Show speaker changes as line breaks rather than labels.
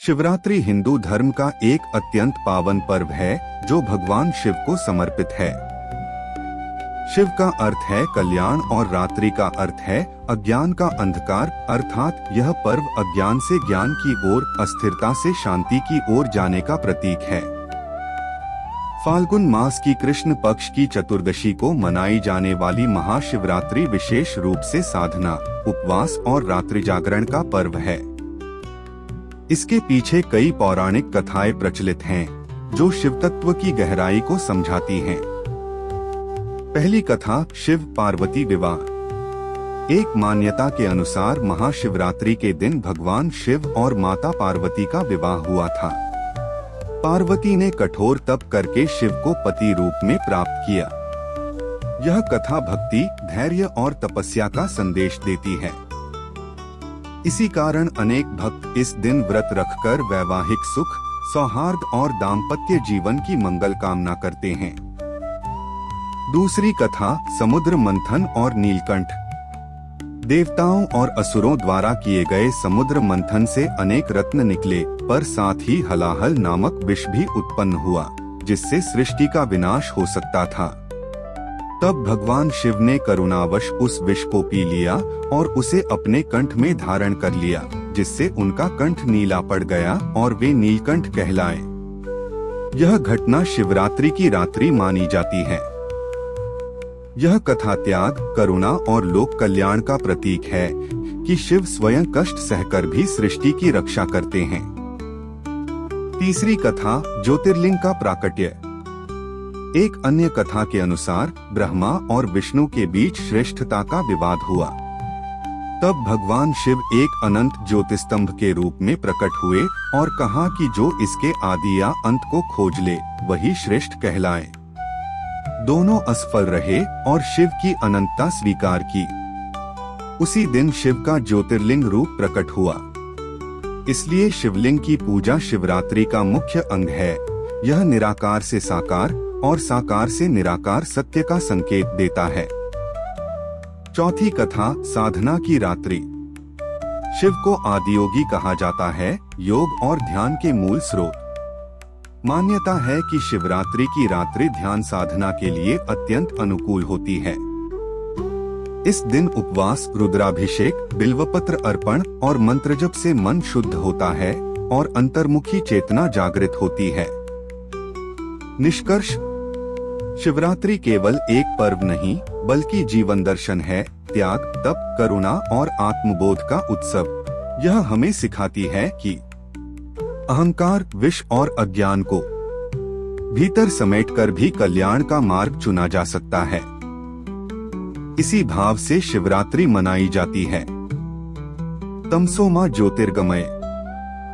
शिवरात्रि हिंदू धर्म का एक अत्यंत पावन पर्व है जो भगवान शिव को समर्पित है। शिव का अर्थ है कल्याण और रात्रि का अर्थ है अज्ञान का अंधकार, अर्थात यह पर्व अज्ञान से ज्ञान की ओर, अस्थिरता से शांति की ओर जाने का प्रतीक है। फाल्गुन मास की कृष्ण पक्ष की चतुर्दशी को मनाई जाने वाली महाशिवरात्रि विशेष रूप से साधना, उपवास और रात्रि जागरण का पर्व है। इसके पीछे कई पौराणिक कथाएं प्रचलित हैं, जो शिव तत्व की गहराई को समझाती हैं। पहली कथा, शिव पार्वती विवाह। एक मान्यता के अनुसार महाशिवरात्रि के दिन भगवान शिव और माता पार्वती का विवाह हुआ था। पार्वती ने कठोर तप करके शिव को पति रूप में प्राप्त किया। यह कथा भक्ति, धैर्य और तपस्या का संदेश देती है। इसी कारण अनेक भक्त इस दिन व्रत रखकर वैवाहिक सुख, सौहार्द और दाम्पत्य जीवन की मंगल कामना करते हैं। दूसरी कथा, समुद्र मंथन और नीलकंठ। देवताओं और असुरों द्वारा किए गए समुद्र मंथन से अनेक रत्न निकले, पर साथ ही हलाहल नामक विष भी उत्पन्न हुआ, जिससे सृष्टि का विनाश हो सकता था। तब भगवान शिव ने करुणावश उस विष को पी लिया और उसे अपने कंठ में धारण कर लिया, जिससे उनका कंठ नीला पड़ गया और वे नीलकंठ कहलाए। यह घटना शिवरात्रि की रात्रि मानी जाती है। यह कथा त्याग, करुणा और लोक कल्याण का प्रतीक है कि शिव स्वयं कष्ट सहकर भी सृष्टि की रक्षा करते हैं। तीसरी कथा, ज्योतिर्लिंग का प्राकट्य। एक अन्य कथा के अनुसार ब्रह्मा और विष्णु के बीच श्रेष्ठता का विवाद हुआ। तब भगवान शिव एक अनंत ज्योतिस्तंभ के रूप में प्रकट हुए और कहा कि जो इसके आदि या अंत को खोज ले, वही श्रेष्ठ कहलाए। दोनों असफल रहे और शिव की अनंतता स्वीकार की। उसी दिन शिव का ज्योतिर्लिंग रूप प्रकट हुआ। इसलिए शिवलिंग की पूजा शिवरात्रि का मुख्य अंग है। यह निराकार से साकार और साकार से निराकार सत्य का संकेत देता है। चौथी कथा, साधना की रात्रि। शिव को आदियोगी कहा जाता है, योग और ध्यान के मूल स्रोत। मान्यता है कि शिवरात्रि की रात्रि ध्यान साधना के लिए अत्यंत अनुकूल होती है। इस दिन उपवास, रुद्राभिषेक, बिल्वपत्र अर्पण और मंत्र जप से मन शुद्ध होता है और अंतर्मुखी चेतना जागृत होती है। निष्कर्ष, शिवरात्रि केवल एक पर्व नहीं, बल्कि जीवन दर्शन है, त्याग, तप, करुणा और आत्मबोध का उत्सव। यह हमें सिखाती है कि अहंकार, विष और अज्ञान को भीतर समेटकर भी कल्याण का मार्ग चुना जा सकता है। इसी भाव से शिवरात्रि मनाई जाती है। तमसो मा ज्योतिर्गमय।